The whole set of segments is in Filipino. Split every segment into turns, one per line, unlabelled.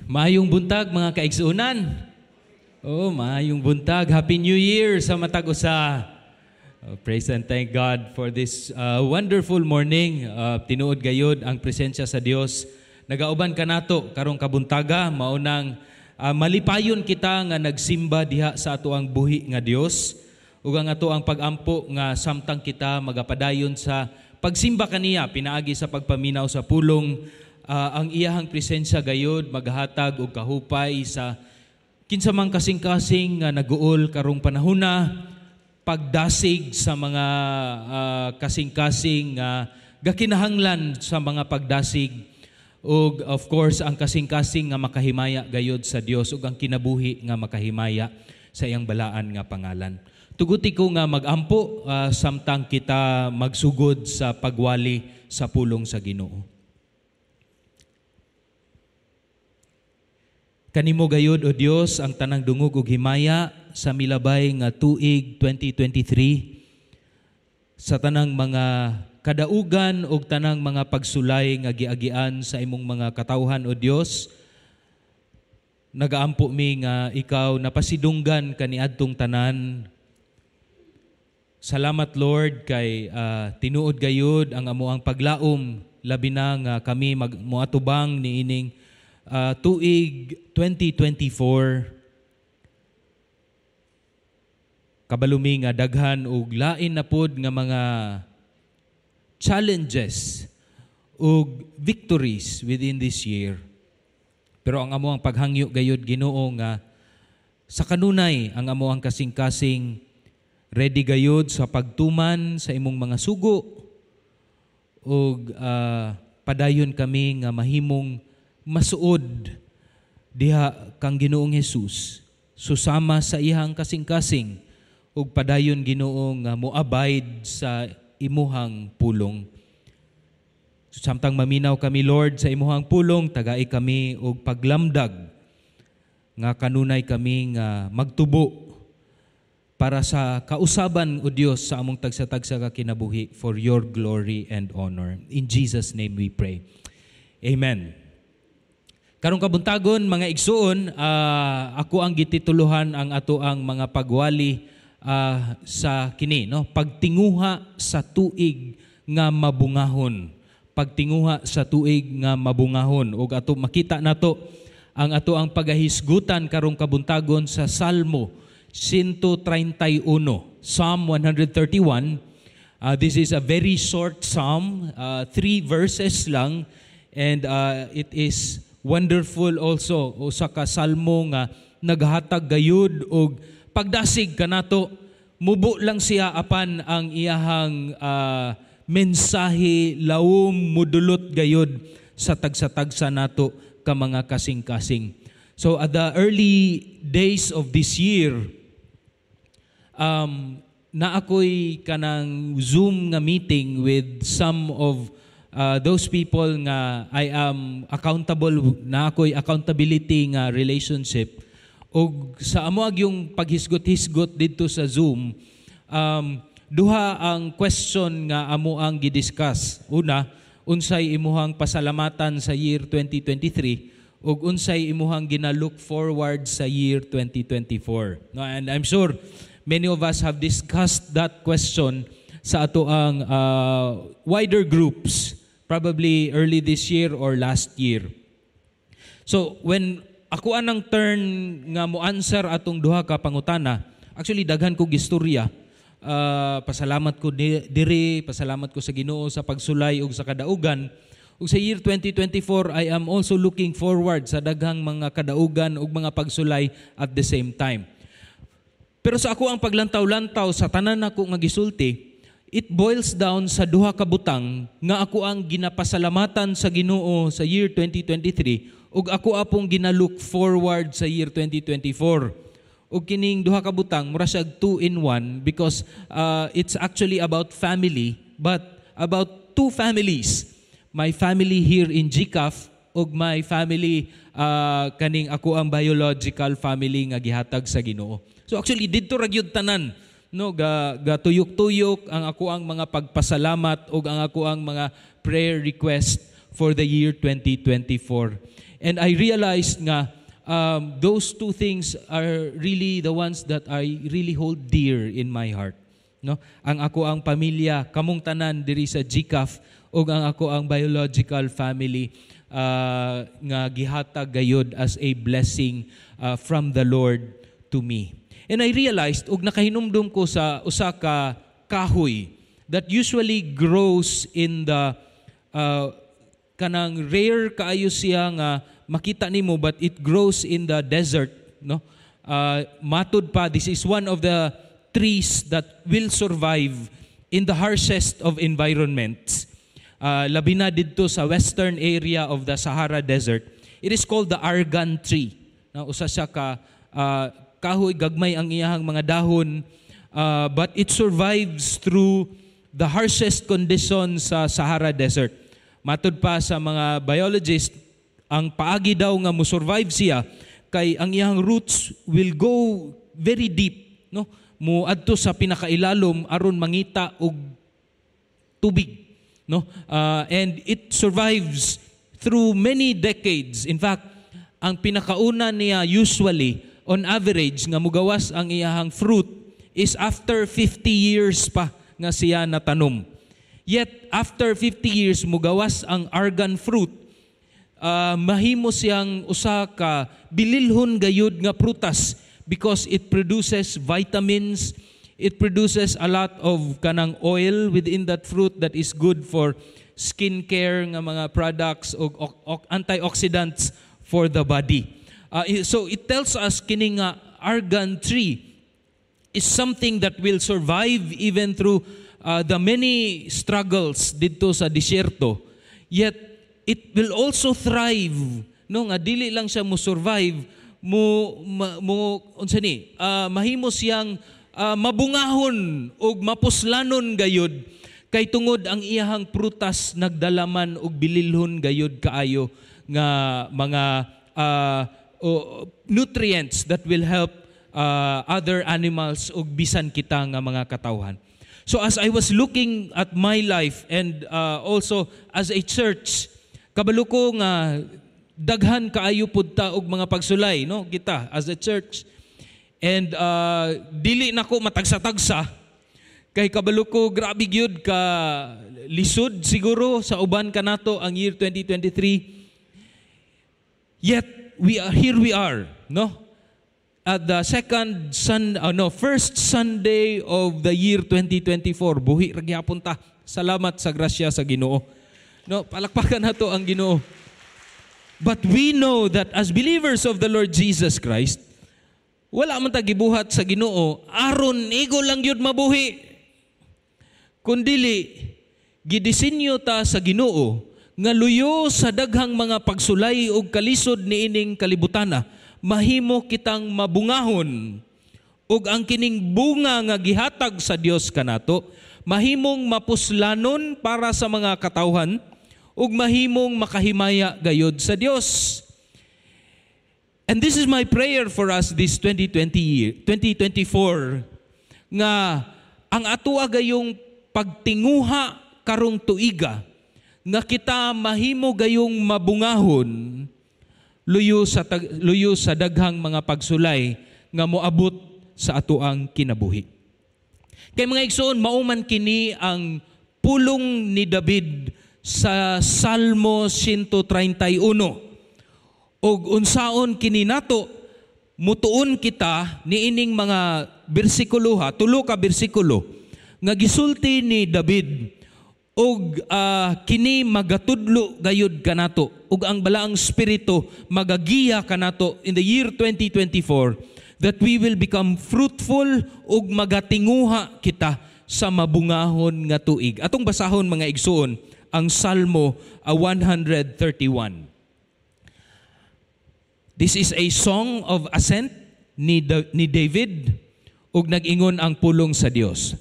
Maayong buntag mga kaigsuunan. Maayong buntag. Happy New Year sa matag usa. Praise and thank God for this wonderful morning. Tinuod gayud ang presensya sa Dios. Nagauban ka nato karong kabuntaga, maunang malipayon kita nga nagsimba diha sa ato ang buhi nga Dios. Ug ang ato ang pagampo nga samtang kita magapadayon sa pagsimba kaniya pinaagi sa pagpaminaw sa pulong. Ang iyahang presensya gayud maghatag og kahupay sa kinsamang kasing-kasing nga naguol karong panahona, pagdasig sa mga kasing-kasing nga gakinahanglan sa mga pagdasig, ug of course ang kasing-kasing nga makahimaya gayud sa Dios ug ang kinabuhi nga makahimaya sa iyang balaan nga pangalan. Tuguti ko nga magampo samtang kita magsugod sa pagwali sa pulong sa Ginoo. Kanimo gayud o Dios ang tanang dungog ug himaya sa milabay nga tuig 2023 sa tanang mga kadaugan ug tanang mga pagsulay nga giagian sa imong mga katawhan o Dios. Nagaampo mi nga ikaw napasidunggan kaniadtong tanan. Salamat Lord kay tinuod gayud ang amoang paglaom labi na nga kami moatubang niining tuig 2024, kabalumi nga daghan ug lain na pod nga mga challenges ug victories within this year. Pero ang amo ang paghangyo gayud Ginoo nga sa kanunay ang amo ang kasing-kasing ready gayud sa pagtuman sa imong mga sugo ug padayon kami nga mahimong masuod diha kang Ginoong Hesus susama sa iyang kasing-kasing ug padayon Ginoo nga moabide sa imuhang pulong. Samtang maminaw kami Lord sa imuhang pulong, tagai kami og paglamdag nga kanunay kami nga magtubo para sa kausaban o Dios sa among tagsa-tagsa ka kinabuhi for your glory and honor. In Jesus' name we pray. Amen. Karong kabuntagon mga igsuon, ako ang gitituluhan ang ato ang mga pagwali sa kini, no? Pagtinguha sa tuig nga mabungahon. Pagtinguha sa tuig nga mabungahon. Ug ato makita nato ang ato ang pagahisgutan karong kabuntagon sa Salmo 131, Psalm 131. This is a very short psalm, 3 verses lang, and it is wonderful also usa ka salmo nga naghatag gayud og pagdasig kanato. Mubo lang siya apan ang iyahang mensahe lawom mudulot gayud sa tagsa-tagsa nato ka mga kasing-kasing. So at the early days of this year, na ako'y kanang Zoom nga meeting with some of those people nga I am accountable, na ako'y accountability nga relationship. O sa amoag yung paghisgot-hisgot dito sa Zoom, duha ang question nga amo ang gidiscuss. Una, unsay imuhang pasalamatan sa year 2023 ug unsay imuhang gina-look forward sa year 2024. No, and I'm sure many of us have discussed that question sa ato ang wider groups, probably early this year or last year. So when ako anang turn nga mo answer atong duha ka pangutana, actually daghan ko gistorya. Pasalamat ko diri, pasalamat ko sa Ginoo sa pagsulay ug sa kadaugan. Ug sa year 2024, I am also looking forward sa daghang mga kadaugan ug mga pagsulay at the same time. Pero sa ako ang paglantaw-lantaw sa tanan nako nga gisulti, it boils down sa duha ka butang nga ako ang ginapasalamatan sa Ginoo sa year 2023 ug ako apong gina-look forward sa year 2024. Ug kining duha ka butang mura siya 2 in 1 because it's actually about family, but about two families. My family here in GCAF ug my family kaning ako ang biological family nga gihatag sa Ginoo. So actually didto ra gyud tanan, no, gatuyok-tuyok ang ako ang mga pagpasalamat ug ang ako ang mga prayer request for the year 2024. And I realized nga, those two things are really the ones that I really hold dear in my heart. No? Ang ako ang pamilya, kamong tanan diri sa GCAF, o ang ako ang biological family, nga gihatag gayud as a blessing from the Lord to me. And I realized, og nakahinumdum ko sa usa ka kahoy that usually grows in the kanang rare kaayo siya nga makita nimo, but it grows in the desert, no? Matud pa, this is one of the trees that will survive in the harshest of environments. Labi na dito sa western area of the Sahara Desert. It is called the argan tree. Na usa siya ka kahoy, gagmay ang iyahang mga dahon, but it survives through the harshest conditions sa Sahara Desert. Matud pa sa mga biologist, ang paagi daw nga mo survive siya kay ang iyang roots will go very deep, no? Mo adto sa pinakailalom aron mangita og tubig, no? And it survives through many decades. In fact, ang pinakauna niya usually on average nga mugawas ang iyahang fruit is after 50 years pa nga siya natanom. Yet after 50 years mugawas ang argan fruit, mahimo siyang usa ka bililhon gayud nga prutas because it produces vitamins, it produces a lot of kanang oil within that fruit that is good for skincare nga mga products o antioxidants for the body. So it tells us kining argan tree is something that will survive even through the many struggles dito sa disyerto. Yet it will also thrive, no, nga dili lang siya mo survive, mahimo siyang mabungahon o mapuslanon gayud kay tungod ang iyahang prutas nagdalaman og bililhon gayud kaayo nga mga nutrients that will help other animals o bisan kita nga mga katawhan. So as I was looking at my life and also as a church, kabalo ko nga daghan kaayo pud ta og mga pagsulay, no, kita as a church. And dili nako matagsa-tagsa kay kabalo ko grabe gyud ka lisod siguro sa uban kanato ang year 2023. Yet we are, no? At the first Sunday of the year 2024, buhi ra gyapon ta. Salamat sa grasya sa Ginoo. No, palakpakan nato ang Ginoo. But we know that as believers of the Lord Jesus Christ, wala man ta gibuhat sa Ginoo aron igo lang gyud mabuhi. Kundili gidisenyo ta sa Ginoo nga luyo sa daghang mga pagsulay ug kalisod niining kalibutana, mahimo kitang mabungahon ug ang kining bunga nga gihatag sa Dios kanato mahimong mapuslanon para sa mga katawhan ug mahimong makahimaya gayud sa Dios. And this is my prayer for us this 2024 nga ang atua gayong pagtinguha karong tuiga nga kita mahimo gayong mabungahon luyo sa daghang mga pagsulay nga moabot sa atoang kinabuhi. Kay mga igsoon, mauman kini ang pulong ni David sa Salmo 131. Og unsaon kini nato mutuon kita niining mga bersikulo, tulo ka bersikulo nga gisulti ni David. Og kini magatudlo gayud kanato ug ang balaang espiritu magagiya kanato in the year 2024 that we will become fruitful ug magatinguha kita sa mabungahon nga tuig. Atong basahon mga igsoon ang Salmo 131. This is a song of ascent ni David ug nag-ingon ang pulong sa Dios.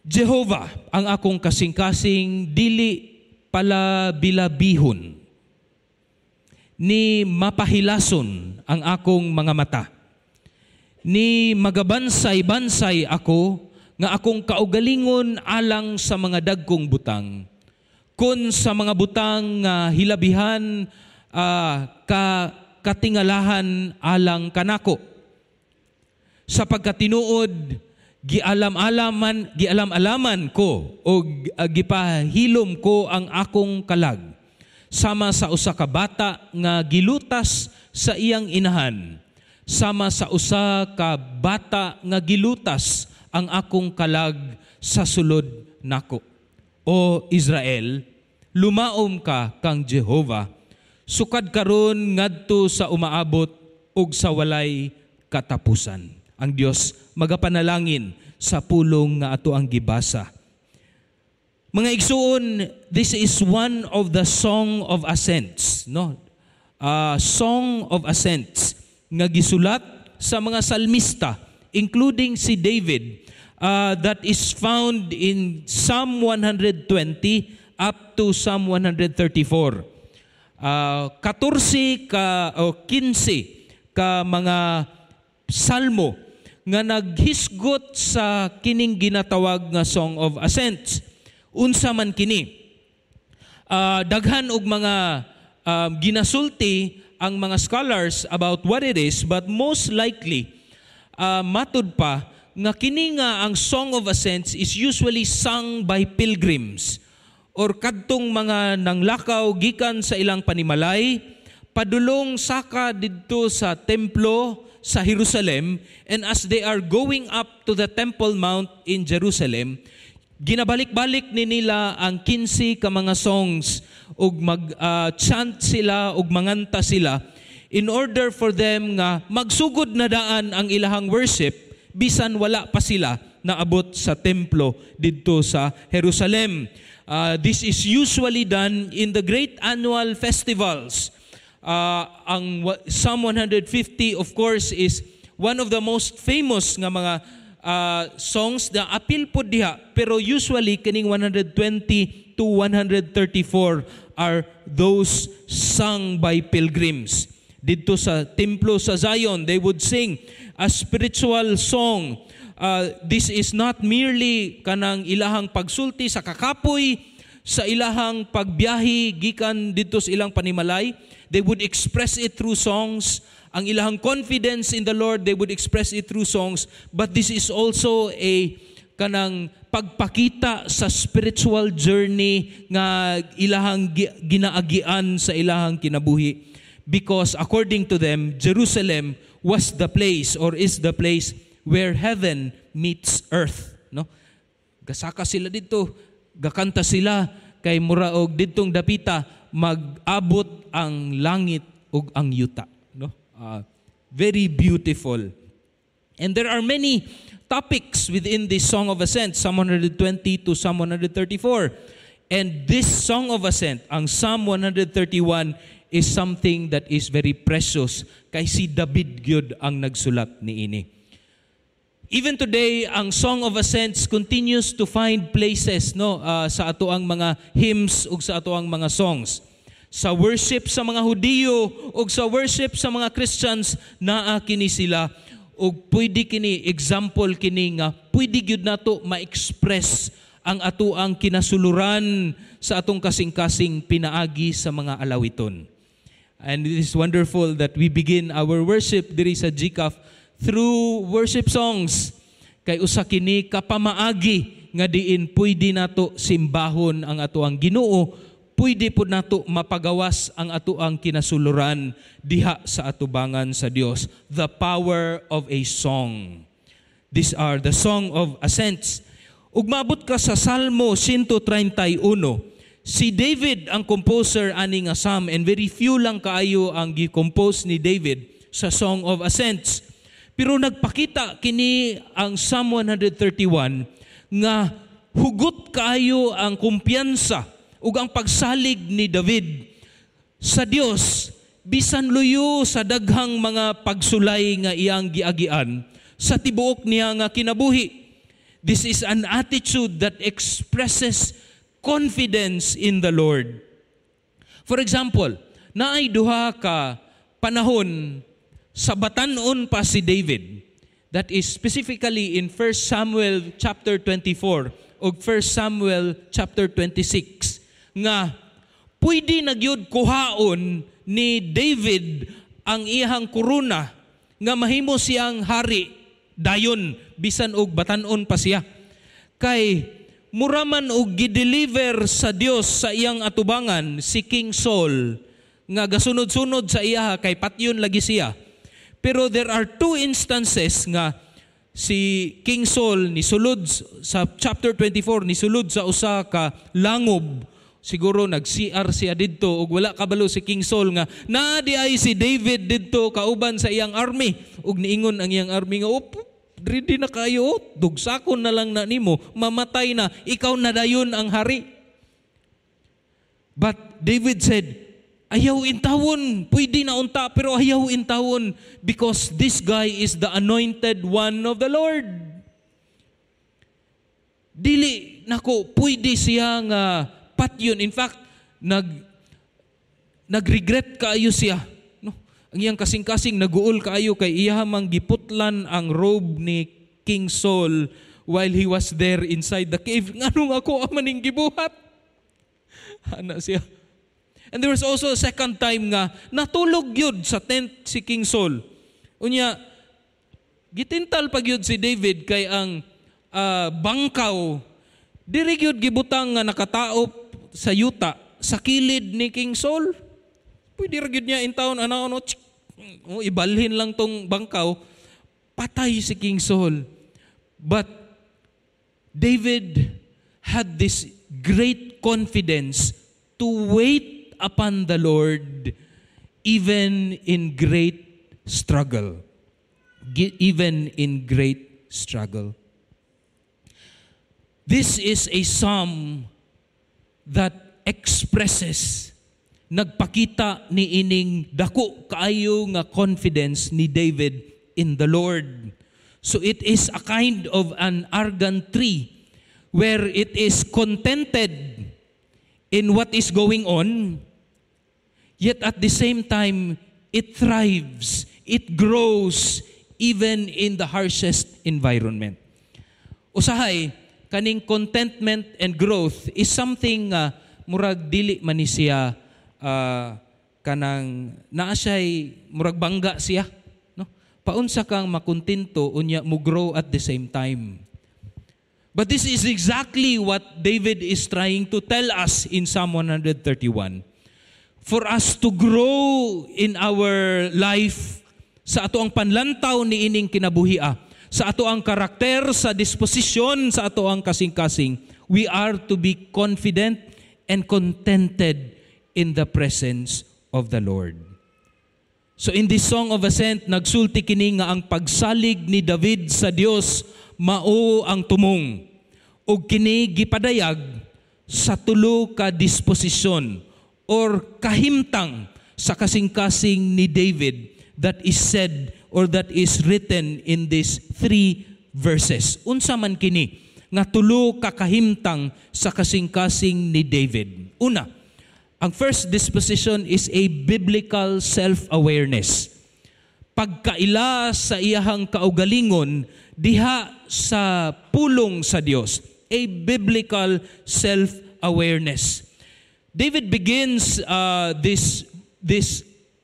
Jehovah, ang akong kasing-kasing dili pala bilabihon, ni mapahilason ang akong mga mata, ni magabansay-bansay ako, nga akong kaugalingon alang sa mga dagkong butang. Kun sa mga butang nga hilabihan katingalahan alang kanako. Sapagkat tinuod gialam-alaman ko o gipahilom ko ang akong kalag sama sa usa ka bata nga gilutas sa iyang inahan, sama sa usa ka bata nga gilutas ang akong kalag sa sulod nako. O Israel, lumaom ka kang Jehova, sukad karon ngadto sa umaabot ug sa walay katapusan. Ang Dios magapanalangin sa pulong nga ato ang gibasa. Mga igsuon, this is one of the Song of Ascents, no? Song of Ascents nga gisulat sa mga salmista, including si David, that is found in Psalm 120 up to Psalm 134. 15 ka mga salmo nga naghisgot sa kining ginatawag nga Song of Ascents. Unsa man kini? Daghan og mga ginasulti ang mga scholars about what it is, but most likely matud pa nga kini nga ang Song of Ascents is usually sung by pilgrims or kadtong mga nanglakaw gikan sa ilang panimalay padulong saka didto sa templo sa Jerusalem, and as they are going up to the Temple Mount in Jerusalem, ginabalik-balik ni nila ang 15 ka mga songs ug mag-chant sila ug manganta sila in order for them nga magsugod na daan ang ilahang worship bisan wala pa sila naabot sa templo didto sa Jerusalem. This is usually done in the great annual festivals. Ang Psalm 150 of course is one of the most famous nga mga songs na apil po diha, pero usually kining 120 to 134 are those sung by pilgrims. Dito sa templo sa Zion, they would sing a spiritual song. This is not merely kanang ilahang pagsulti sa kakapoy, sa ilahang pagbiyahe gikan dito sa ilang panimalay. They would express it through songs. Ang ilahang confidence in the Lord, they would express it through songs. But this is also a kanang pagpakita sa spiritual journey nga ilahang ginaagian sa ilahang kinabuhi. Because according to them, Jerusalem was the place or is the place where heaven meets earth. No? Gasaka sila dito, gakanta sila kay mura og didtong dapita mag-abot ang langit ug ang yuta. No? Very beautiful. And there are many topics within this Song of Ascent, Psalm 120 to Psalm 134. And this Song of Ascent, ang Psalm 131, is something that is very precious kay si David gyud ang nagsulat niini. Even today, ang Song of Ascents continues to find places sa ato ang mga hymns ug sa ato ang mga songs. Sa worship sa mga Hudiyo ug sa worship sa mga Christians, naa kini sila ug pwede kini example kini nga pwede gyud nato ma-express ang ato ang kinasuluran sa atong kasing-kasing pinaagi sa mga alawiton. And it is wonderful that we begin our worship diri sa GCAF through worship songs. Kay usa kini kapamaagi nga diin pwede nato simbahon ang ato ang Ginoo, pwede pud nato mapagawas ang ato ang kinasuluran diha sa atubangan sa Dios. The power of a song. These are the Song of Ascents. Ug maabot ka sa Salmo 131. Si David ang composer ani nga psalm, and very few lang kaayo ang gi-compose ni David sa Song of Ascents. Pero nagpakita kini ang Psalm 131 nga hugot kaayo ang kumpiyansa ug ang pagsalig ni David sa Dios bisan luyo sa daghang mga pagsulay nga iyang giagian sa tibuok niya nga kinabuhi. This is an attitude that expresses confidence in the Lord. For example, naay duha ka panahon sa batanon pa si David. That is specifically in 1 Samuel chapter 24 o 1 Samuel chapter 26 nga pwede na gyud kuhaon ni David ang iyang kuruna nga mahimo siyang hari dayon bisan og batan-on pa siya. Kay muraman og gideliver sa Dios sa iyang atubangan si King Saul nga gasunod-sunod sa iya kay patyon lagi siya. Pero there are two instances nga si King Saul nisulod sa chapter 24 nisulod sa usa ka langob. Siguro nag-CR siya didto ug wala kabalo si King Saul nga naadi ay si David didto kauban sa iyang army ug niingon ang iyang army nga ready na kayo, dugsakon na lang na nimo, mamatay na, ikaw na dayon ang hari. But David said, ayaw intawon, pwede na unta, pero ayaw intawon because this guy is the anointed one of the Lord. Dili nako, pwede siya nga patyon. In fact, nag-regret kaayo siya. Ang iyang kasing-kasing naguol kaayo kay iyahamang giputlan ang robe ni King Saul while he was there inside the cave. Nganong ako amaning gibuhat? Ana siya. And there was also a second time nga natulog yun sa tent si King Saul. Unya, gitintal pag yun si David kay ang bangkaw. Diri yun gibutang nga nakataop sa yuta sa kilid ni King Saul. Pwede rin yun niya in town, ibalhin lang tong bangkaw, patay si King Saul. But David had this great confidence to wait upon the Lord even in great struggle. Even in great struggle. This is a psalm that expresses nagpakita ni ining dako kaayo nga confidence ni David in the Lord. So it is a kind of an argan tree where it is contented in what is going on, yet at the same time, it thrives, it grows even in the harshest environment. Usahay, kaning contentment and growth is something murag dili man ni siya kanang naa siya'y murag bangga siya, no? Paunsa kang makontento unya mo grow at the same time. But this is exactly what David is trying to tell us in Psalm 131. For us to grow in our life sa ato ang panlantaw ni ining kinabuhia, sa ato ang karakter, sa disposisyon, sa ato ang kasing-kasing, we are to be confident and contented in the presence of the Lord. So in this song of ascent, nagsulti kini nga ang pagsalig ni David sa Dios mao ang tumong ug kini gipadayag sa tulo ka disposisyon or kahimtang sa kasing-kasing ni David that is said or that is written in these 3 verses. Unsa man kini nga tulo ka kahimtang sa kasing-kasing ni David? Una, ang first disposition is a biblical self-awareness. Pagkaila sa iyahang kaugalingon diha sa pulong sa Dios. A biblical self-awareness. David begins this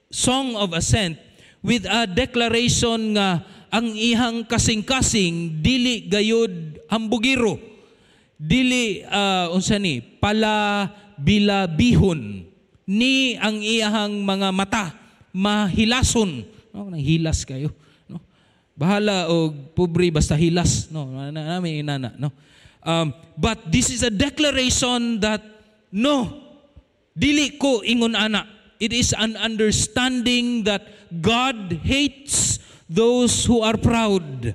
song of ascent with a declaration nga ang ihang kasing-kasing dili gayud hambugiro. Dili pala bilabihon ni ang iyahang mga mata mahilason. No, nang hilas kayo, no? Bahala og pobre basta hilas, no? Nami inana, no? But this is a declaration that no, dili ko ingon ana. It is an understanding that God hates those who are proud.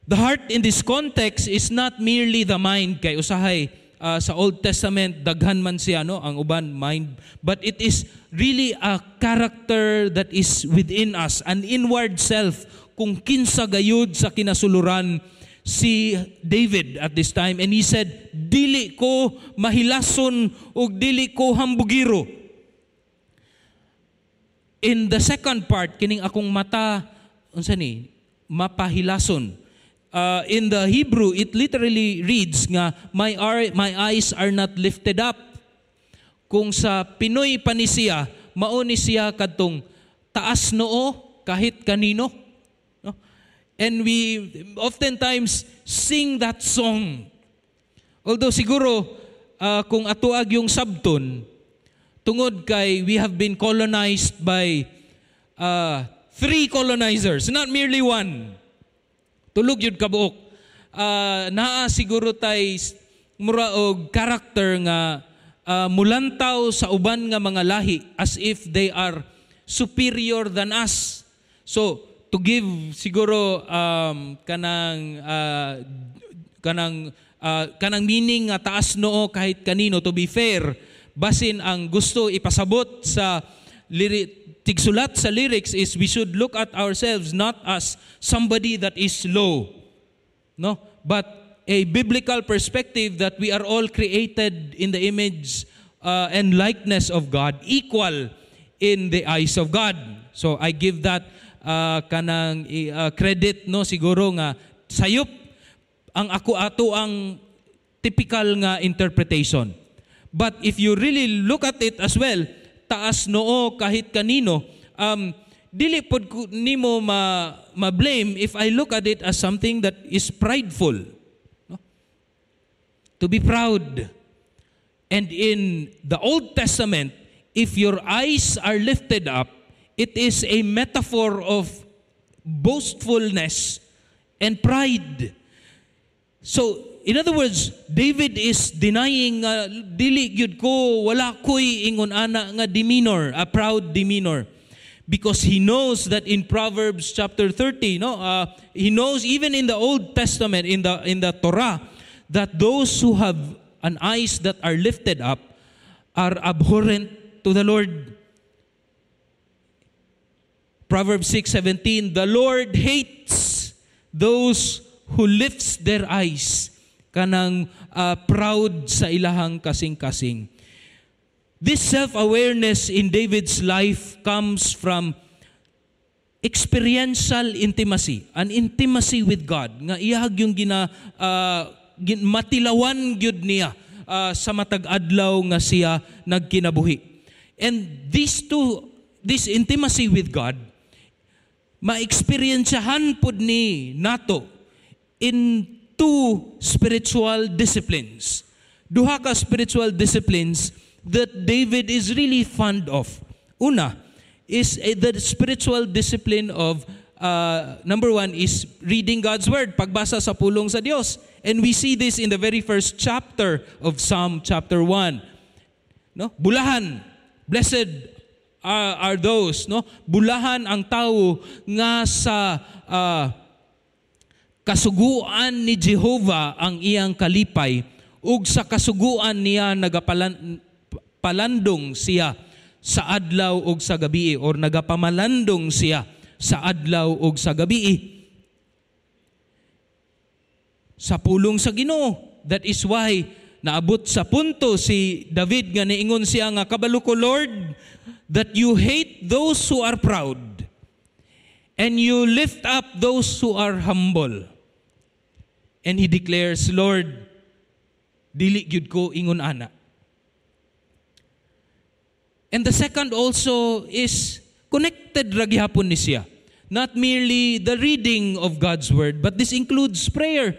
The heart in this context is not merely the mind, kay usahay sa Old Testament daghan man siya, no, ang uban mind, but it is really a character that is within us, an inward self kung kinsa gayud sa kinasuluran si David at this time. And he said, dili ko mahilason ug dili ko hambugiro. In the second part, kining akong mata unsa ni mapahilason. In the Hebrew, it literally reads nga, my eyes are not lifted up. Kung sa Pinoy pa ni siya, mao ni siya kadtong taas noo kahit kanino. No? And we oftentimes sing that song. Although siguro kung atuag yung sabton, tungod kay we have been colonized by 3 colonizers, not merely 1. Tulog yun kabuok. Naa siguro tay mura og character nga mulantaw sa uban nga mga lahi as if they are superior than us. So, to give siguro kanang meaning nga taas noo kahit kanino, to be fair, basin ang gusto ipasabot sa tigsulat sa lyrics is we should look at ourselves not as somebody that is low, no, but a biblical perspective that we are all created in the image and likeness of God, equal in the eyes of God. So I give that kanang credit, no, siguro nga sayop ang ako ato ang typical nga interpretation. But if you really look at it as well, taas noo kahit kanino, dili pod nimo ma-blame if I look at it as something that is prideful. No? To be proud. And in the Old Testament, if your eyes are lifted up, it is a metaphor of boastfulness and pride. So, in other words, David is denying dili gyud ko, wala ko'y ingon ana nga demeanor, a proud demeanor. Because he knows that in Proverbs chapter 30, he knows even in the Old Testament, in the Torah, that those who have an eyes that are lifted up are abhorrent to the Lord. Proverbs 6:17, the Lord hates those who lifts their eyes, kanang proud sa ilahang kasing-kasing. This self-awareness in David's life comes from experiential intimacy, an intimacy with God. Nga iyahag yung matilawan gyud niya sa matag adlaw nga siya nagkinabuhi. And this intimacy with God, ma-experiensyahan pod ni nato in 2 spiritual disciplines. Duha ka spiritual disciplines that David is really fond of. Una is the spiritual discipline of, number 1 is reading God's Word, pagbasa sa pulong sa Diyos. And we see this in the very first chapter of Psalm chapter 1. No? Bulahan, blessed are those, no? Bulahan ang tao nga sa kasuguan ni Jehovah ang iyang kalipay, ug sa kasuguan niya nagapalandong siya sa adlaw ug sa gabi, or nagapamalandong siya sa adlaw ug sa gabi. Sa pulong sa Ginoo. That is why naabot sa punto si David nga niingon siya nga, kabalo ko Lord, that you hate those who are proud and you lift up those who are humble. And he declares, Lord, dili gyud ko ingon ana. And the second also is connected ra gihapon ni siya. Not merely the reading of God's Word, but this includes prayer,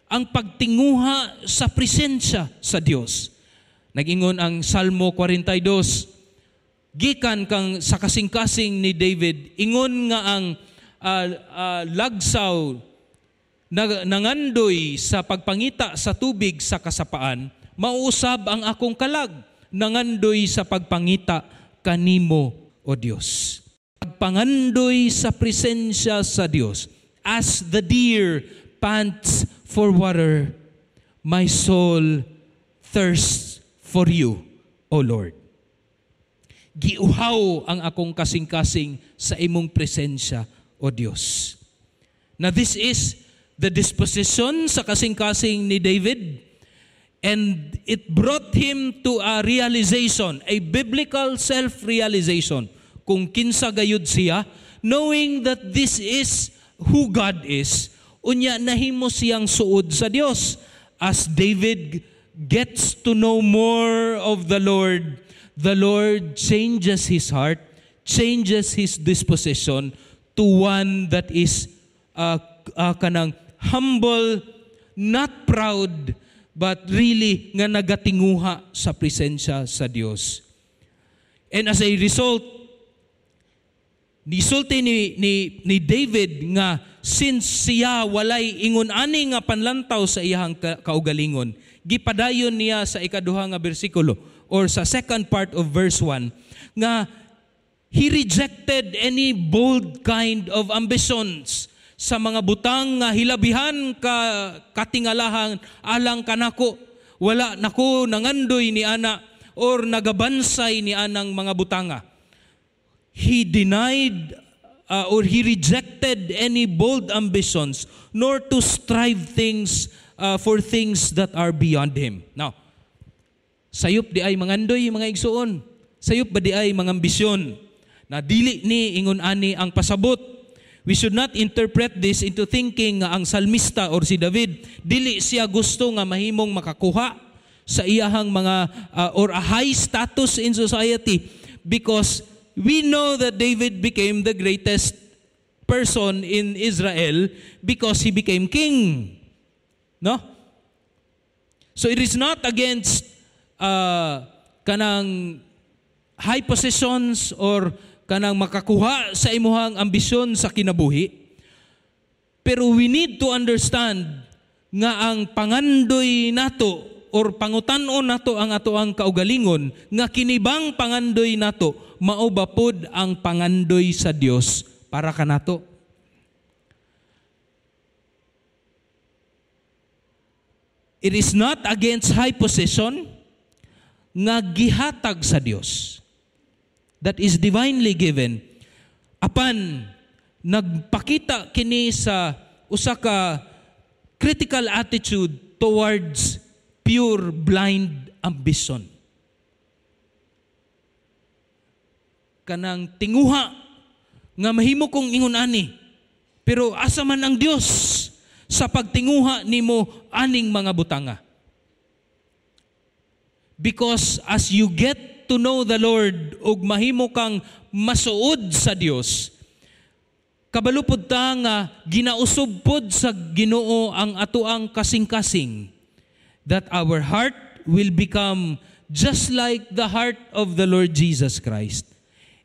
ang pagtinguha sa presensya sa Dios. Nag-ingon ang Salmo 42, gikan kang sa kasing-kasing ni David, ingon nga ang lagsaw nangandoy sa pagpangita sa tubig sa kasapaan, mauusab ang akong kalag, nangandoy sa pagpangita kanimo, O Dios. Pagpangandoy sa presensya sa Dios, as the deer pants for water, my soul thirsts for you, O Lord. Giuhaw ang akong kasing-kasing sa imong presensya, O Dios. Now this is the disposition sa kasing-kasing ni David, and it brought him to a realization, a biblical self-realization, kung kinsa gayud siya, knowing that this is who God is, unya nahimo siyang suod sa Dios. As David gets to know more of the Lord, the Lord changes his heart, changes his disposition to one that is kanang humble, not proud, but really nga nagatinguha sa presensya sa Dios. And as a result, nisulti ni David nga since siya walay ingon ani nga panlantaw sa iyang kaugalingon, gipadayon niya sa ikaduha nga bersikulo or sa second part of verse 1 nga he rejected any bold kind of ambitions sa mga butang nga hilabihan ka katingalahan alang kanako. Wala nako nangandoy ni ana or nagabansay ni anang mga butanga. He denied or he rejected any bold ambitions nor to strive things for things that are beyond him. Now, sayop di ay mangandoy mga igsuon. Sayop ba di ay mga ambisyon na dili ni ingon ani ang pasabot. We should not interpret this into thinking nga ang salmista or si David, dili siya gusto nga mahimong makakuha sa iyahang mga or a high status in society, because we know that David became the greatest person in Israel because he became king. No? So it is not against kanang high positions or kanang makakuha sa imuhang ambisyon sa kinabuhi. Pero we need to understand nga ang pangandoy nato or pangutanon nato ang ato ang kaugalingon nga kinibang pangandoy nato mao ba pod ang pangandoy sa Dios para kanato. It is not against high position nga gihatag sa Dios, that is divinely given. Apan nagpakita kini sa usa ka critical attitude towards pure blind ambition. Kanang tinguha nga mahimo kong ingon ani, pero asa man ang Dios sa pagtinguha nimo aning mga butanga. Because as you get to know the Lord ug mahimo kang masuod sa Dios, kabalo pod ta nga ginausob pod sa Ginoo ang atoang kasing-kasing, that our heart will become just like the heart of the Lord Jesus Christ.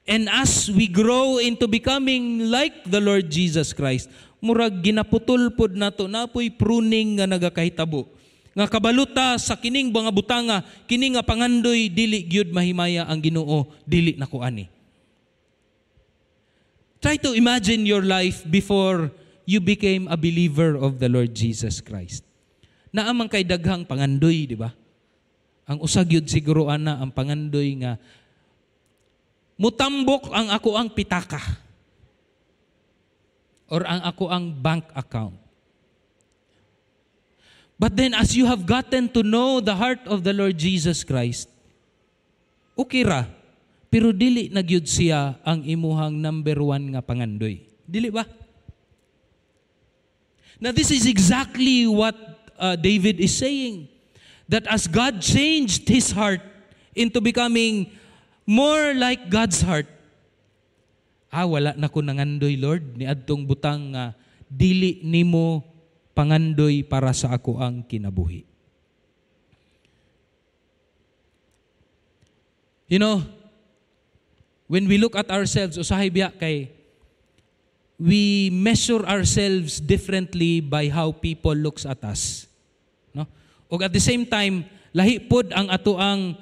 And as we grow into becoming like the Lord Jesus Christ, murag ginaputol pod nato napoy pruning nga nagakahitabo. Nga kabaluta sa kining mga butanga, kining nga pangandoy dili gyud mahimaya ang Ginoo, dili nako ani. Try to imagine your life before you became a believer of the Lord Jesus Christ. Naamang kay daghang pangandoy, di ba? Ang usag yun siguro ana ang pangandoy nga mutambok ang ako ang pitaka or ang ako ang bank account. But then as you have gotten to know the heart of the Lord Jesus Christ, okay ra, pero dili na gyud siya ang imuhang number one nga pangandoy. Dili ba? Now this is exactly what David is saying, that as God changed his heart into becoming more like God's heart, wala na ko nangandoy, Lord, ni adtong butang nga dili nimo pangandoy para sa ako ang kinabuhi. You know, when we look at ourselves, usahay biya kay we measure ourselves differently by how people looks at us. No? O at the same time, lahi pod ang ato ang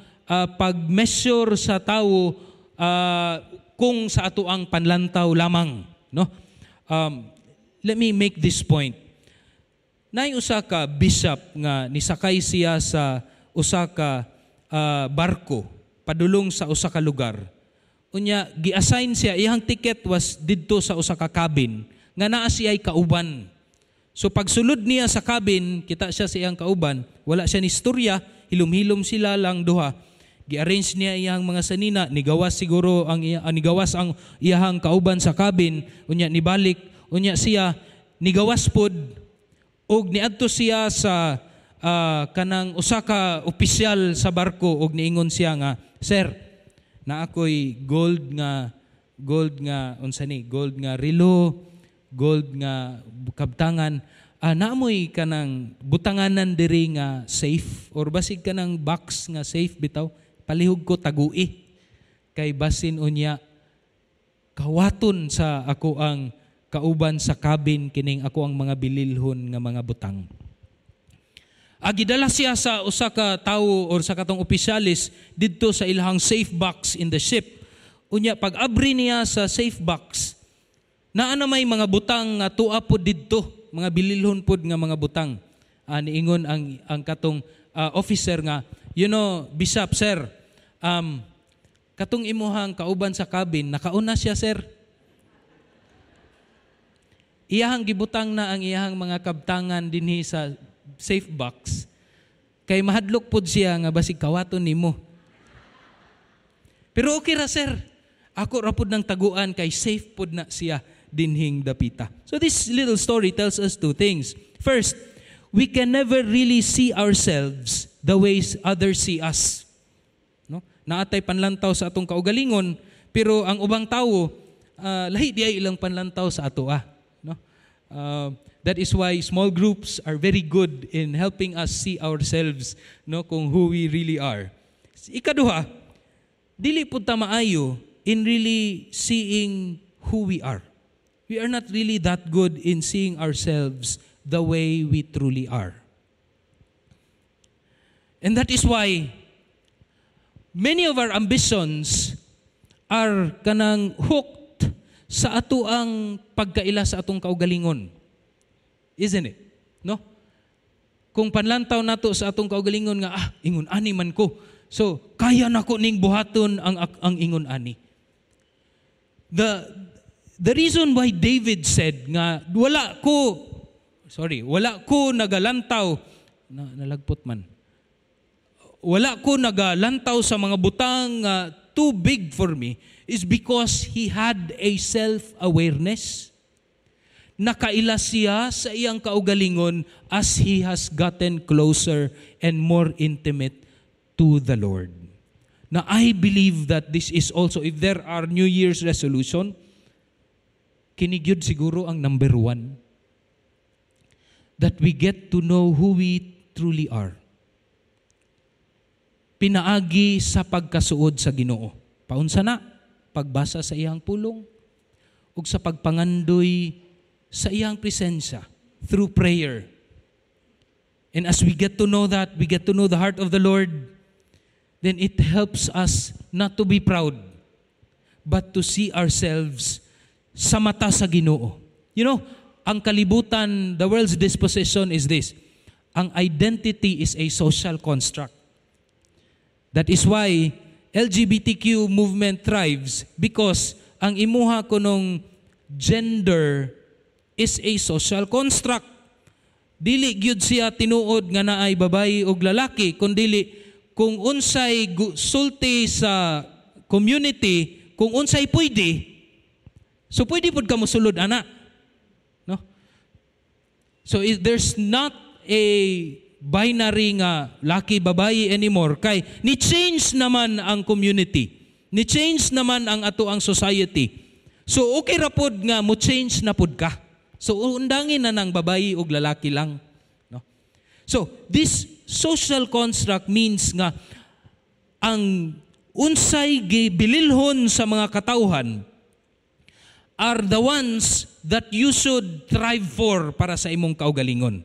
pag-measure sa tao kung sa ato ang panlantaw lamang. No? Let me make this point. Nay usa ka bishop nga nisakay siya sa usa ka barko padulong sa usa ka lugar. Unya gi-assign siya, iyang ticket was didto sa usa ka cabin nga naa siya ay kauban. So pagsulod niya sa cabin, kita siya sa iyang kauban, wala siya ni istorya, hilom-hilom sila lang duha. Gi-arrange niya iyang mga sanina, nigawas siguro ang nigawas ang iyang kauban sa cabin, unya nibalik, unya siya nigawas pod og niadto siya sa kanang usa ka opisyal sa barko og niingon siya nga, "Sir, na ako'y gold nga unsa ni, gold nga relo, gold nga kabtangan, naamoy kanang butanganan diri nga safe or basig kanang box nga safe bitaw, palihog ko tagui kay basin unya kawaton sa ako ang kauban sa cabin kining ako ang mga bililhon nga mga butang. Gidala siya sa usa ka tawo or sa katong opisyalis didto sa ilahang safe box in the ship. Unya pag abri niya sa safe box, naa na may mga butang nga tuwa pod didto, mga bililhon pod nga mga butang. Niingon ang katong officer nga, Bishop, sir, katong imuhang kauban sa cabin, nakauna siya, sir. Iyahang gibutang na ang iyahang mga kabtangan dinhi sa safe box, kay mahadlok pod siya nga basig kawaton nimo. Pero okay ra, sir. Ako rapod ng taguan kay safe pod na siya dinhing dapita. So this little story tells us two things. First, we can never really see ourselves the ways others see us. No? Naatay panlantaw sa atong kaugalingon, pero ang ubang tawo lahi di ay ilang panlantaw sa ato. No? That is why small groups are very good in helping us see ourselves, no, kung who we really are. Ikaduha, dili pud ta maayo in really seeing who we are. We are not really that good in seeing ourselves the way we truly are. And that is why many of our ambitions are kanang hooked sa ato ang pagkaila sa atong kaugalingon. Isn't it? No? Kung panlantaw nato sa atong kaugalingon nga, ingon ani man ko. So, kaya nako ning buhaton ang ingon ani. The reason why David said nga wala ko nagalantaw nalagpot man. Wala ko nagalantaw sa mga butang too big for me is because he had a self-awareness. Nakaila siya sa iyang kaugalingon as he has gotten closer and more intimate to the Lord. Now, I believe that this is also, if there are New Year's resolution, kinigyud siguro ang number 1. That we get to know who we truly are. Pinaagi sa pagkasuod sa Ginoo. Paunsa na, pagbasa sa iyang pulong, ug sa pagpangandoy sa iyang presensya through prayer. And as we get to know that, we get to know the heart of the Lord, then it helps us not to be proud, but to see ourselves sa mata sa Ginoo. Ang kalibutan, the world's disposition is this. Ang identity is a social construct. That is why LGBTQ movement thrives, because ang imuha ko nung gender is a social construct. Dili gyud siya tinuod nga naay babae o lalaki, kundi kung unsay sulti sa community, kung unsay pwede, so pwede pud ka mosulod ana. No? So there's not a binary nga laki babae anymore, kay ni change naman ang community. Ni change naman ang ato ang society. So okay ra pod nga mo change na pod ka. So undangin na ng babae o lalaki lang. No? So this social construct means nga ang unsay gibililhon sa mga katawhan are the ones that you should strive for para sa imong kaugalingon.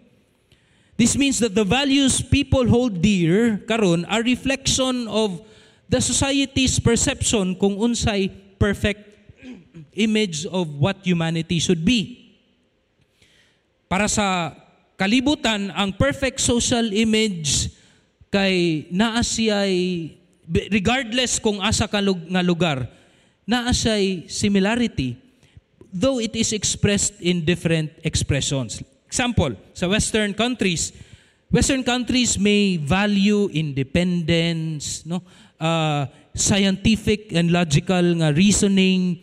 This means that the values people hold dear karon are reflection of the society's perception kung unsay perfect image of what humanity should be. Para sa kalibutan, ang perfect social image kay naa siya'y, regardless kung asa ka nga lugar, naa siya'y similarity, though it is expressed in different expressions. Example, sa Western countries may value independence, no? Scientific and logical nga reasoning,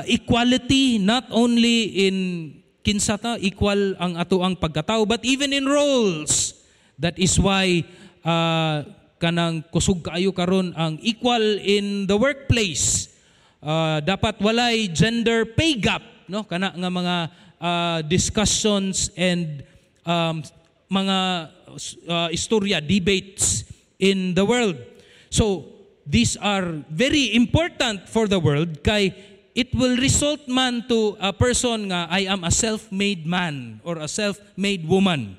equality, not only in kinsata, equal ang ato ang pagkatao, but even in roles. That is why kanang kusog kaayo karon ang equal in the workplace. Dapat walay gender pay gap, no? Kana nga mga discussions and mga istorya, debates in the world. So, these are very important for the world kay it will result man to a person nga I am a self-made man or a self-made woman.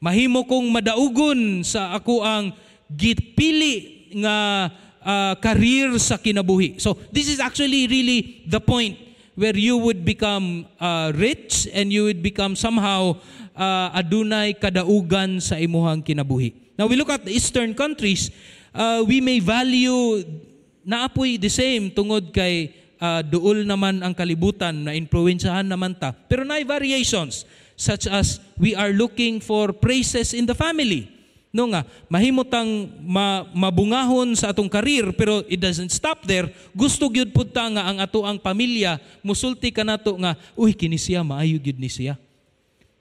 Mahimo kong madaugon sa ako ang gipili nga career sa kinabuhi. So this is actually really the point where you would become rich and you would become somehow adunay kadaugan sa imuhang kinabuhi. Now we look at the Eastern countries, we may value naapoy the same tungod kay duol naman ang kalibutan na influensyahan naman ta. Pero naay variations such as we are looking for praises in the family. No nga, mahimutang mabungahon sa atong karir pero it doesn't stop there. Gusto gyud pud ta nga ang ato ang pamilya musulti kanato nga uy kini siya maayo gyud ni siya.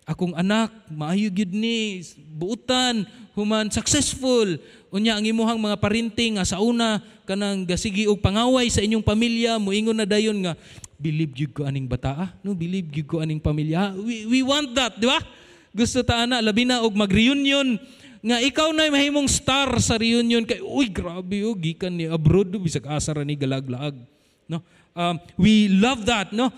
Akong anak maayo gyud ni buutan human successful. Unya ang imuhang mga parenting nga sa una kanang gasigi og pangaway sa inyong pamilya moingon na dayon nga believe gyud ko aning bata no believe gyud ko aning pamilya. We want that, di ba? Gusto ta ana labi na og mag-reunion nga ikaw na mahimong star sa reunion kay uy grabe gikan ni abroad bisag asa ra ni galaglaag, no? We love that, no?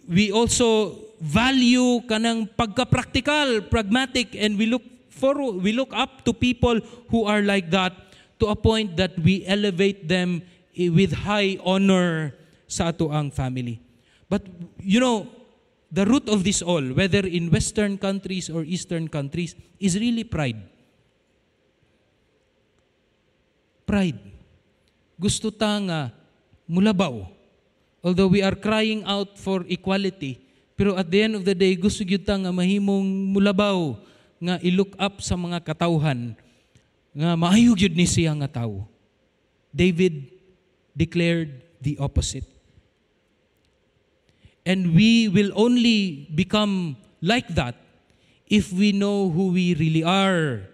We also value kanang pagka-practical, pragmatic, and we look up to people who are like that to a point that we elevate them with high honor sa ato ang family. But you know, the root of this all, whether in Western countries or Eastern countries, is really pride. Pride. Gusto ta nga mulabaw. Although we are crying out for equality, pero at the end of the day, gusto gyud ta nga mahimong mulabaw, nga i-look up sa mga katawhan, nga maayo gyud ni siya nga tawo. David declared the opposite. And we will only become like that if we know who we really are.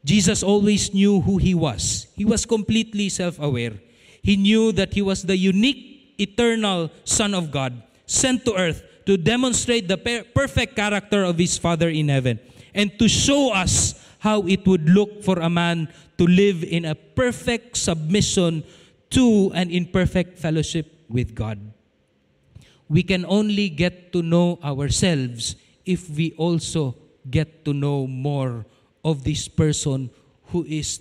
Jesus always knew who he was. He was completely self-aware. He knew that he was the unique, eternal Son of God, sent to earth to demonstrate the perfect character of his Father in heaven and to show us how it would look for a man to live in a perfect submission to and in perfect fellowship with God. We can only get to know ourselves if we also get to know more of this person who is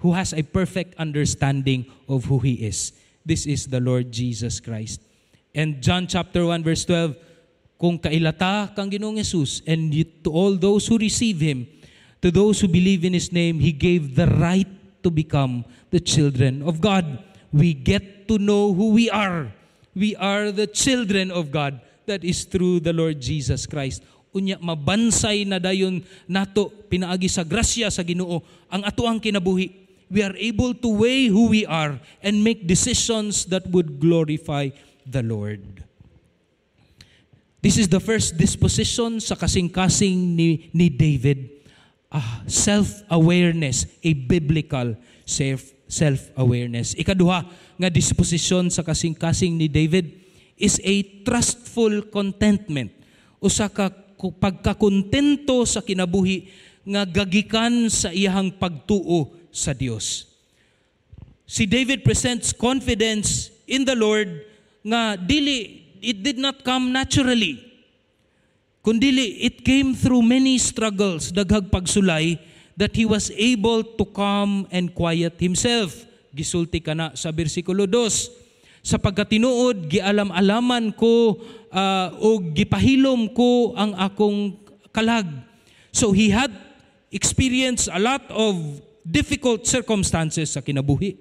who has a perfect understanding of who he is. This is the Lord Jesus Christ. And John chapter 1 verse 12, kung kailata kang Ginoong Jesus, and to all those who receive him, to those who believe in his name, he gave the right to become the children of God. We get to know who we are. We are the children of God. That is through the Lord Jesus Christ. Unya mabansay na dayon nato pinaagi sa grasya sa Ginoo ang ato ang kinabuhi. We are able to weigh who we are and make decisions that would glorify the Lord. This is the first disposition sa kasing-kasing ni David. Self-awareness, a biblical self-awareness. Ikaduha nga disposisyon sa kasing-kasing ni David is a trustful contentment. Usa ka pagkakontento sa kinabuhi nga gagikan sa iyang pagtuo sa Dios. Si David presents confidence in the Lord nga it did not come naturally. Kundili it came through many struggles, daghag pagsulay, that he was able to calm and quiet himself. Gisulti kana sa bersikulo 2. Sa pagkatinuod, gialam-alaman ko o gipahilom ko ang akong kalag. So he had experienced a lot of difficult circumstances sa kinabuhi.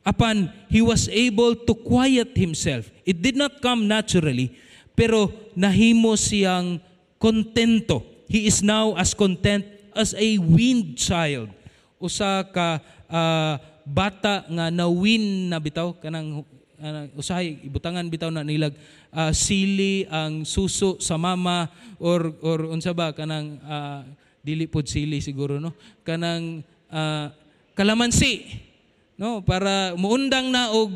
Apan, he was able to quiet himself. It did not come naturally, pero nahimo siyang kontento. He is now as content as a weaned child. Usa ka bata nga na-win na bitaw kanang usahay ibutangan bitaw na nilag sili ang suso sa mama or unsa ba kanang dili pod sili siguro, no? Kanang kalamansi, no? Para muundang na og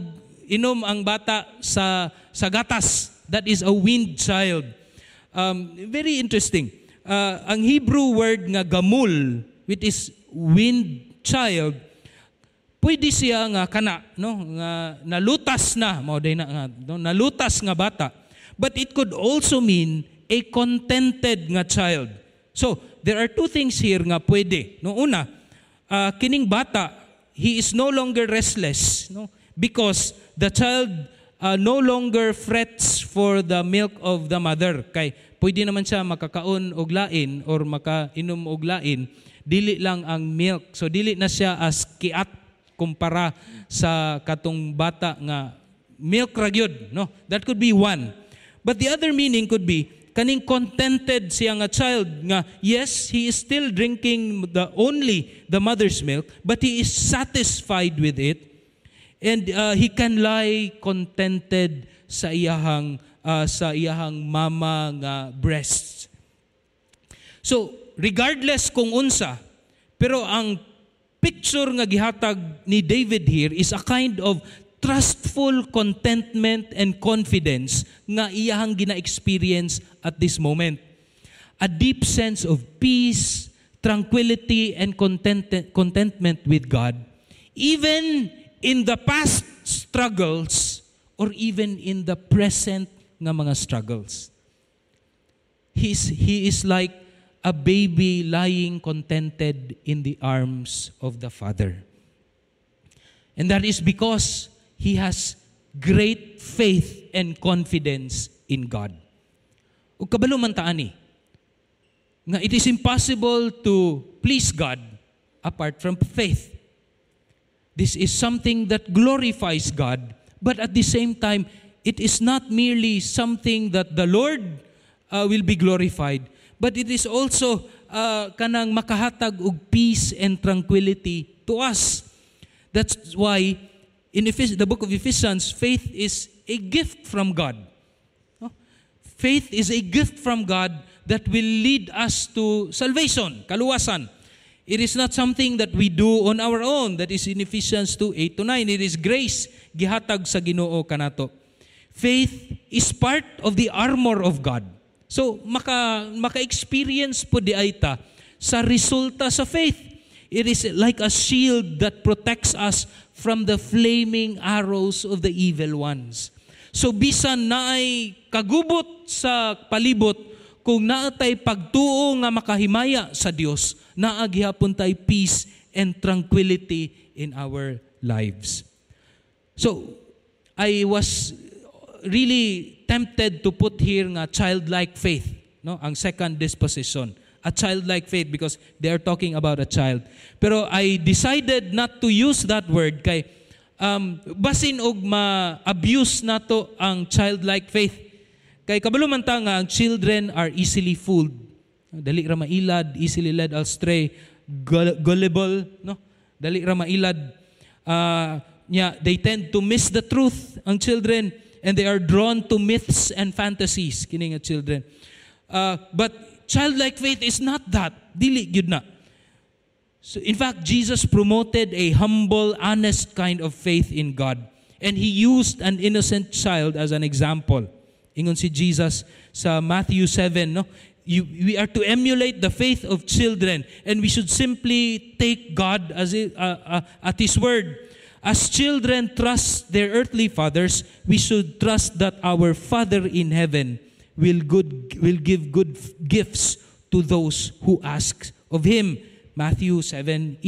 inom ang bata sa gatas. That is a weaned child. Very interesting. Ang Hebrew word nga gamul, which is weaned child, pwede siya nga kana, no? Nga nalutas na, mao day na nga, no? Nalutas nga bata. But it could also mean a contented nga child. So, there are two things here nga pwede. No, una, kining bata, he is no longer restless, no? Because the child no longer frets for the milk of the mother. Kay pwede naman siya makakaon og lain or makainom og lain, dili lang ang milk. So dili na siya as kiat kumpara sa katong bata nga milk ra gyud, no? That could be one. But the other meaning could be kaning contented siya nga child nga yes, he is still drinking only the mother's milk, but he is satisfied with it, and he can lie contented sa iyahang mama nga breasts. So regardless kung unsa, pero ang picture nga gihatag ni David here is a kind of trustful contentment and confidence nga iyahang gina-experience at this moment. A deep sense of peace, tranquility, and contentment with God, even in the past struggles or even in the present nga mga struggles. He is like a baby lying contented in the arms of the Father. And that is because he has great faith and confidence in God. Ug kabalo man ta ani nga it is impossible to please God apart from faith. This is something that glorifies God, but at the same time, it is not merely something that the Lord will be glorified, but it is also kanang makahatag og peace and tranquility to us. That's why in the book of Ephesians, faith is a gift from God. Faith is a gift from God that will lead us to salvation, kaluwasan. It is not something that we do on our own. That is in Ephesians 2:8-9. It is grace gihatag sa Ginoo kanato. Faith is part of the armor of God. So maka-experience po di ayta sa resulta sa faith. It is like a shield that protects us from the flaming arrows of the evil ones. So bisan naay kagubot sa palibot, kung naatay pagtuo nga makahimaya sa Dios, naagihapon tay peace and tranquility in our lives. So I was really tempted to put here nga childlike faith, no? Ang second disposition, a childlike faith, because they are talking about a child. Pero I decided not to use that word kay basin og ma-abuse nato ang childlike faith. Kay kabalo man ta nga ang children are easily fooled. Dali ra mailad, easily led astray, gullible, no? Dali ra mailad. They tend to miss the truth, ang children, and they are drawn to myths and fantasies, kini nga children. But childlike faith is not that. Dili gyud na. So in fact, Jesus promoted a humble, honest kind of faith in God, and he used an innocent child as an example. Ingon si Jesus sa Matthew 7, no? We are to emulate the faith of children, and we should simply take God at His word. As children trust their earthly fathers, we should trust that our Father in heaven will give good gifts to those who ask of Him. Matthew 7:11.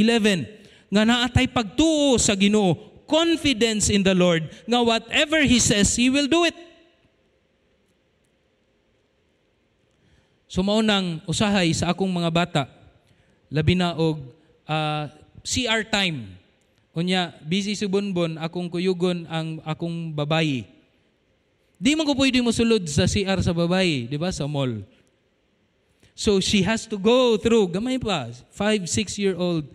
Nga naatay pagtuo sa Ginoo, confidence in the Lord, nga whatever He says, He will do it. So maunang usahay sa akong mga bata, labi na og CR time. Unya, busy si Bonbon, akong kuyugon ang akong babayi. Di man ko pwede mosulod sa CR sa babayi, di ba, sa mall. So she has to go through, gamay pa, 5-6-year-old.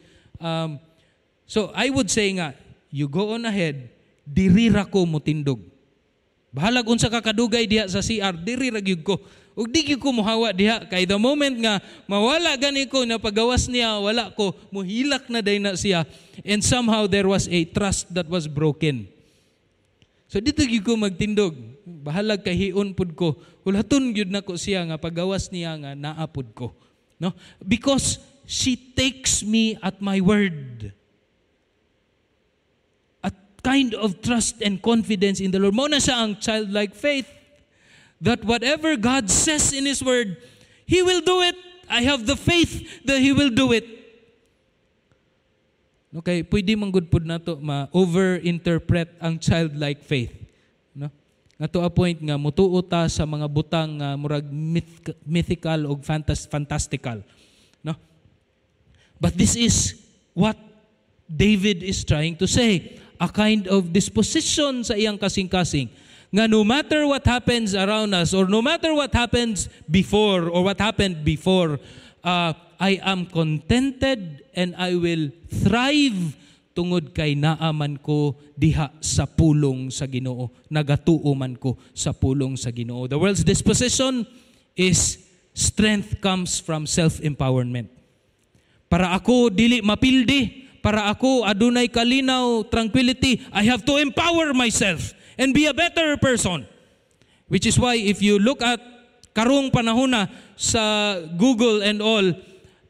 So I would say nga, you go on ahead, diri ra ko motindog. Bahalag unsa ka kadugay diha sa CR, diri ra gyud ko. Ug di gyud ko mohawa diha kay the moment nga mawala gani ko na pagawas niya, wala ko, muhilak na day na siya. And somehow there was a trust that was broken. So dito gyud ko magtindog. Bahalag kay hiun pud ko. Hulaton gyud nako siya nga pagawas niya nga naapod ko. No? Because she takes me at my word. A kind of trust and confidence in the Lord. Mao na siya ang childlike faith. That whatever God says in His word, He will do it. I have the faith that He will do it. Okay, pwede manggod pud nato ma-overinterpret ang childlike faith. No? Nga to a point nga mutuo ta sa mga butang nga murag mythical o fantastical. No? But this is what David is trying to say. A kind of disposition sa iyang kasing-kasing. Nga no matter what happens around us or no matter what happens before or what happened before, I am contented and I will thrive tungod kay naaman ko diha sa pulong sa Ginoo. Nagatuo man ko sa pulong sa Ginoo. The world's disposition is strength comes from self-empowerment. Para ako dili mapildi, para ako adunay kalinaw, tranquility, I have to empower myself and be a better person. Which is why if you look at karong panahon na sa Google and all,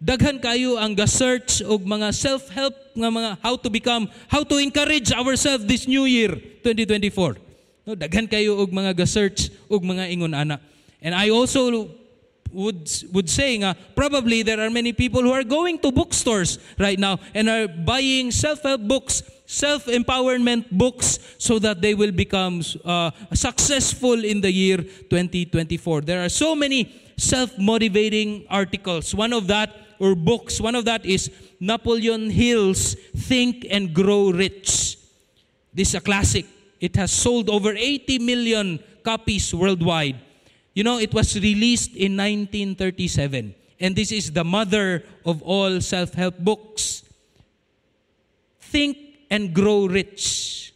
daghan kayo ang ga-search og mga self-help nga mga how to encourage ourselves this new year 2024. No, daghan kayo og mga ga-search og mga ingon ana. And I also would say nga probably there are many people who are going to bookstores right now and are buying self-help books, self-empowerment books so that they will become successful in the year 2024. There are so many self-motivating articles. One of that is Napoleon Hill's Think and Grow Rich. This is a classic. It has sold over 80 million copies worldwide. You know, it was released in 1937. And this is the mother of all self-help books. Think and Grow Rich.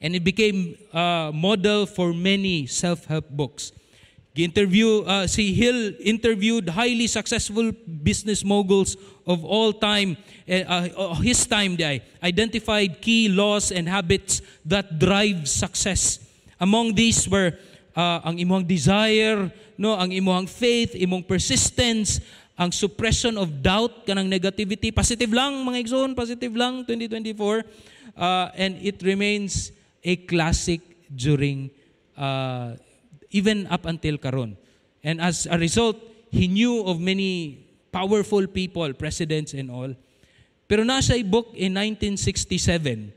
And it became a model for many self-help books. Si Hill interviewed highly successful business moguls of all time, his time, they identified key laws and habits that drive success. Among these were ang imong desire, no, ang imong faith, imong persistence, ang suppression of doubt, kanang negativity, positive lang mga igsoon, positive lang 2024, and it remains a classic during even up until karon. And as a result, he knew of many powerful people, presidents and all. Pero nasa book in 1967,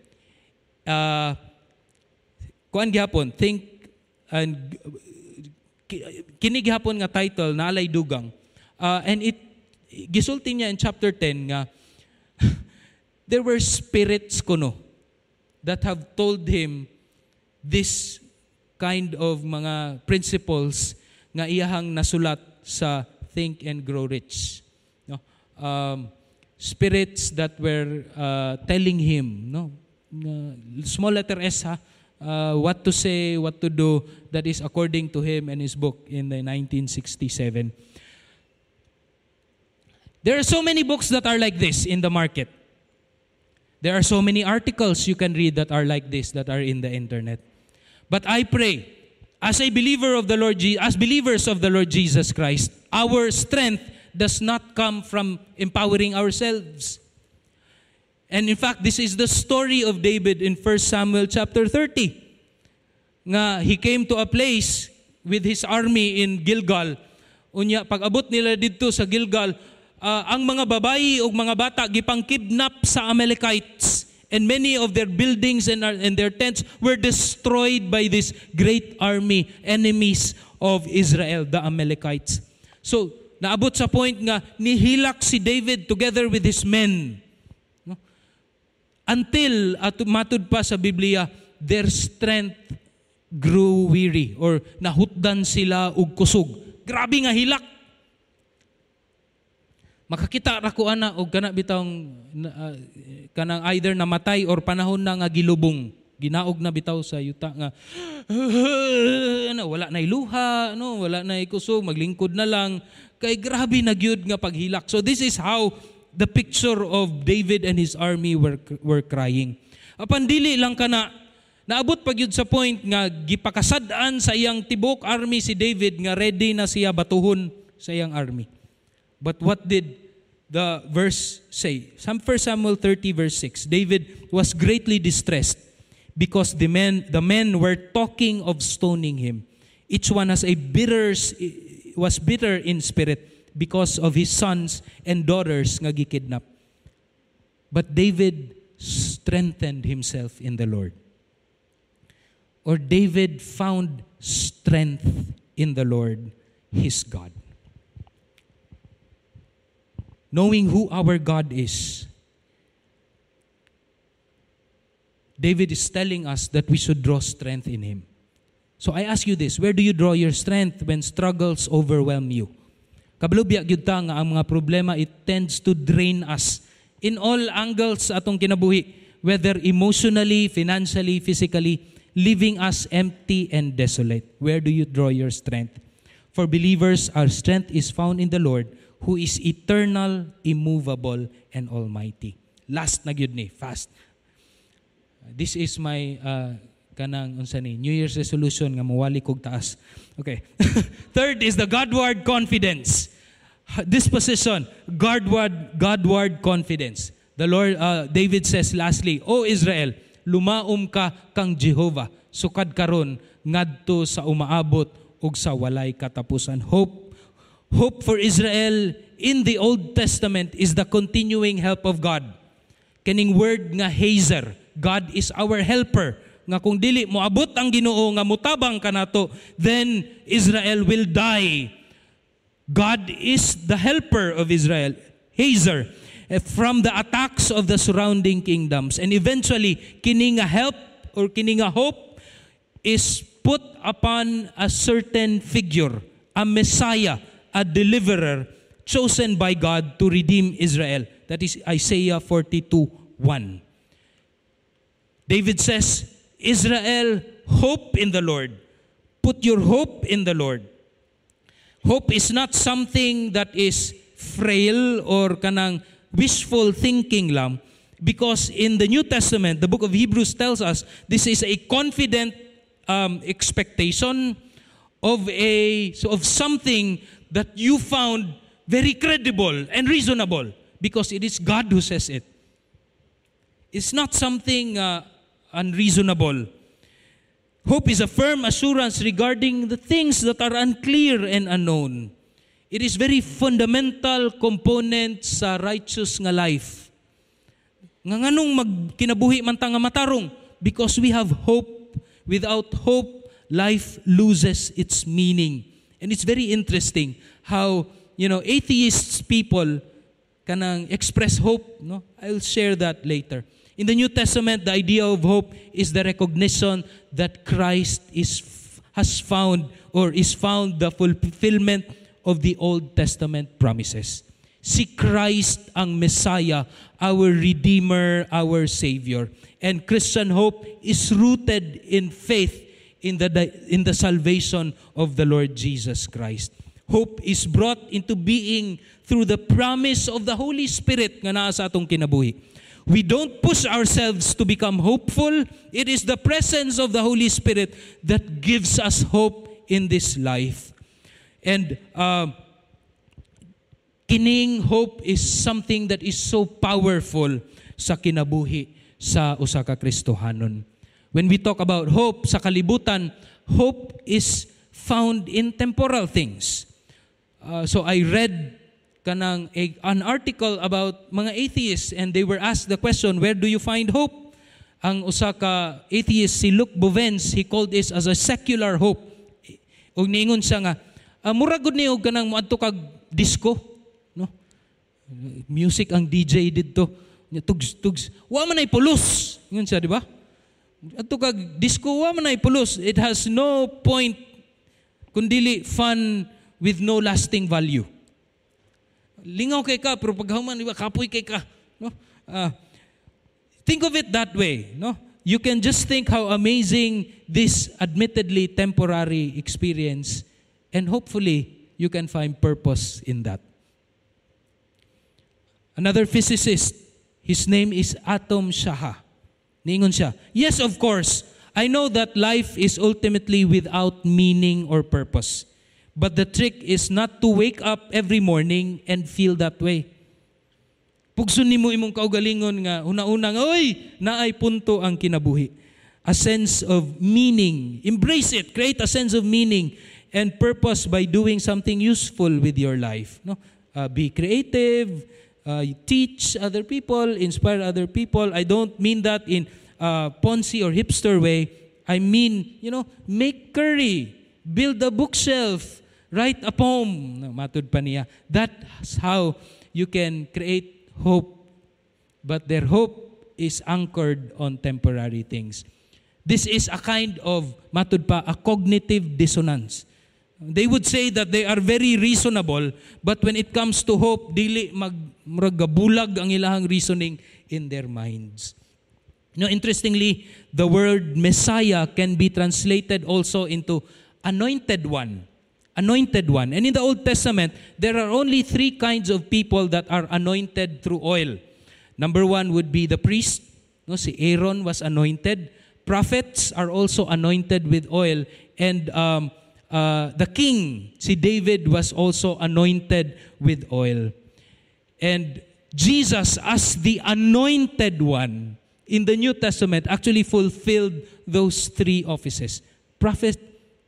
kuan gyapon, Think and kini gyapon nga title na alay dugang. And it gisulti niya in chapter 10 nga there were spirits kuno that have told him this kind of mga principles nga iyahang nasulat sa Think and Grow Rich. No? Spirits that were telling him, no, small letter S ha, what to say, what to do, that is according to him and his book in the 1967. There are so many books that are like this in the market. There are so many articles you can read that are like this, that are in the internet. But I pray, as a believer of the Lord, as believers of the Lord Jesus Christ, our strength does not come from empowering ourselves. And in fact, this is the story of David in 1 Samuel chapter 30. Nga he came to a place with his army in Gilgal. Unya, pag-abot nila dito sa Gilgal, ang mga babayi o mga bata gipang kidnap sa Amalekites. And many of their buildings and their tents were destroyed by this great army, enemies of Israel, the Amalekites. So, naabot sa point nga, nihilak si David together with his men. No? Until, at matud pa sa Biblia, their strength grew weary or nahutdan sila og kusog. Grabe nga hilak. Makakita ra ko ana og kana bitawng kanang either namatay or panahon na nga gilubong ginaog na bitaw sa yuta nga wala na iluha, wala na ikusog, maglingkod na lang. Kay grabe na gyud nga paghilak. So this is how the picture of David and his army were crying. Apan dili lang kana naabot pa gyud sa point nga gipakasad-an sa iyang tibok army si David nga ready na siya batuhon sa iyang army. But what did the verse say? 1 Samuel 30 verse 6. David was greatly distressed because the men were talking of stoning him. Each one was bitter in spirit because of his sons and daughters nga gikidnap. But David strengthened himself in the Lord. Or David found strength in the Lord, his God. Knowing who our God is, David is telling us that we should draw strength in Him. So I ask you this, where do you draw your strength when struggles overwhelm you? Kabalubya gyud ta nga ang mga problema, it tends to drain us in all angles sa atong kinabuhi, whether emotionally, financially, physically, leaving us empty and desolate. Where do you draw your strength? For believers, our strength is found in the Lord, who is eternal, immovable, and almighty. Last na gyud ni, fast. This is my New Year's resolution nga mawali kog taas. Okay. Third is the Godward confidence. Disposition, Godward confidence. The Lord, David says lastly, O Israel, lumaom ka kang Jehovah, sukad karon ngadto sa umaabot ug sa walay katapusan. Hope for Israel in the Old Testament is the continuing help of God. Kaning word nga hazer, God is our helper. Nga kung dili mo abot ang Ginoo nga mutabang kanato, then Israel will die. God is the helper of Israel, hazer, from the attacks of the surrounding kingdoms. And eventually, kining nga help or kining nga hope is put upon a certain figure, a Messiah, a deliverer chosen by God to redeem Israel. That is Isaiah 42:1. David says, Israel, hope in the Lord. Put your hope in the Lord. Hope is not something that is frail or kanang wishful thinking lang, because in the New Testament, the book of Hebrews tells us this is a confident expectation of something that you found very credible and reasonable because it is God who says it. It's not something unreasonable. Hope is a firm assurance regarding the things that are unclear and unknown. It is very fundamental component sa righteous nga life. Nga nganong magkinabuhi man ta nga matarong? Because we have hope. Without hope, life loses its meaning. And it's very interesting how, atheists people kanang express hope. No? I'll share that later. In the New Testament, the idea of hope is the recognition that Christ has found the fulfillment of the Old Testament promises. Si Christ ang Messiah, our Redeemer, our Savior. And Christian hope is rooted in faith in the salvation of the Lord Jesus Christ. Hope is brought into being through the promise of the Holy Spirit nga naa sa atong kinabuhi. We don't push ourselves to become hopeful. It is the presence of the Holy Spirit that gives us hope in this life. And kining hope is something that is so powerful sa kinabuhi sa usa ka Kristohanon. When we talk about hope sa kalibutan, hope is found in temporal things. So I read an article about mga atheists, and they were asked the question, where do you find hope? Ang usa ka atheist, si Luc Bovens, he called this as a secular hope. Ug niingon siya nga, mura gud ni og kanang moadto kag disco, no? Music ang DJ didto, tugs. Wa man ay pulos. Ingon siya, di ba? Adto kag disco, wa man ay pulos. It has no point kundili fun with no lasting value. Lingaw kay ka, pero paghuman, di ba, kapoy kay ka. No? Think of it that way. No? you can just think how amazing this admittedly temporary experience, and hopefully you can find purpose in that. Another physicist, his name is Atom Shah. Niingon siya, yes, of course, I know that life is ultimately without meaning or purpose. But the trick is not to wake up every morning and feel that way. Pugsun nimo imong kaugalingon nga una-una nga, oy, naay punto ang kinabuhi. A sense of meaning. Embrace it. Create a sense of meaning and purpose by doing something useful with your life. No? Be creative. Teach other people. Inspire other people. I don't mean that in Ponzi or hipster way. I mean, make curry. Build a bookshelf. Write a poem. Matud pa niya. That's how you can create hope, but their hope is anchored on temporary things. This is a kind of, matud pa, a cognitive dissonance. They would say that they are very reasonable, but when it comes to hope, dili magabulag ang ilahang reasoning in their minds. Interestingly, the word Messiah can be translated also into anointed one. Anointed one. And in the Old Testament, there are only 3 kinds of people that are anointed through oil. Number 1 would be the priest. Si Aaron was anointed. Prophets are also anointed with oil. And the king, si David, was also anointed with oil. And Jesus, as the anointed one in the New Testament, actually fulfilled those 3 offices. Prophet,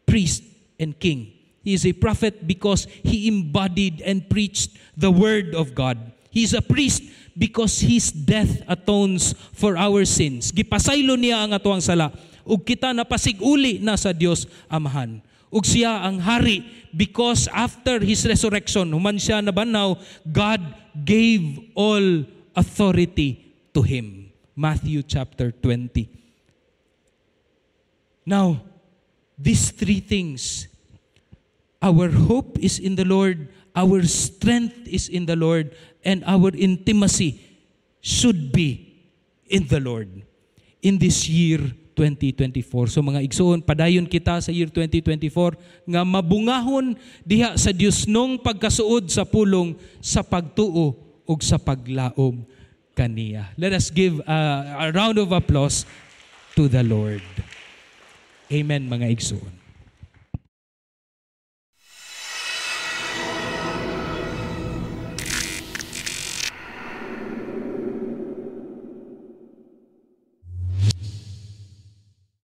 priest, and king. He is a prophet because he embodied and preached the word of God. He is a priest because his death atones for our sins. Gipasaylo niya ang atuang sala. Ug kita napasiguli na sa Dios Amahan. Ug siya ang hari because after his resurrection, human siya nabanaw, God gave all authority to him. Matthew chapter 20. Now, these 3 things, our hope is in the Lord, our strength is in the Lord, and our intimacy should be in the Lord in this year 2024. So mga igsoon, padayon kita sa year 2024 nga mabungahon diha sa Dios nung pagkasuod sa pulong sa pagtuo ug sa paglaom kaniya. Let us give a round of applause to the Lord. Amen mga igsoon.